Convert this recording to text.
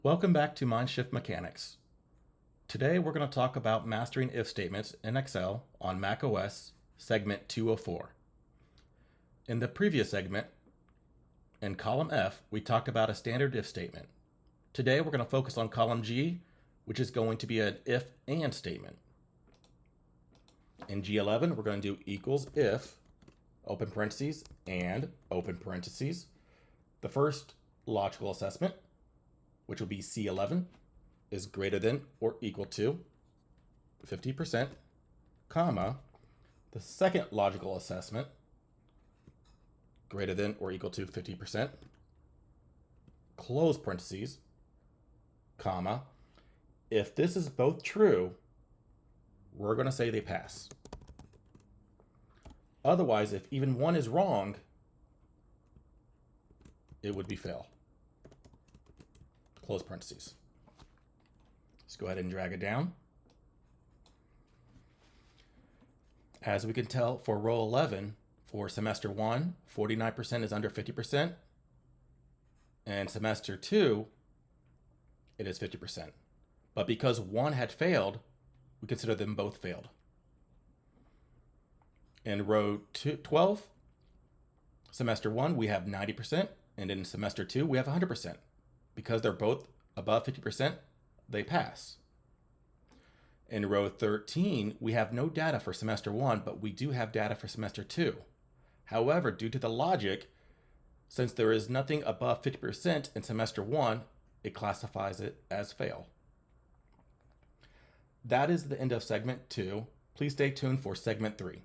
Welcome back to Mindshift Mechanics. Today we're going to talk about mastering if statements in Excel on macOS segment 204. In the previous segment, in column F, we talked about a standard if statement. Today we're going to focus on column G, which is going to be an if and statement. In G11, we're going to do equals if, open parentheses, and open parentheses. The first logical assessment, which will be C11, is greater than or equal to 50%, comma, the second logical assessment, greater than or equal to 50%, close parentheses, comma, if this is both true, we're going to say they pass. Otherwise, if even one is wrong, it would be fail. Close parentheses. Let's go ahead and drag it down. As we can tell for row 11, for semester 1, 49% is under 50%, and semester 2, it is 50%. But because one had failed, we consider them both failed. In row 12, semester 1, we have 90%, and in semester 2, we have 100%. Because they're both above 50%, they pass. In row 13, we have no data for semester 1, but we do have data for semester 2. However, due to the logic, since there is nothing above 50% in semester 1, it classifies it as fail. That is the end of segment 2. Please stay tuned for segment 3.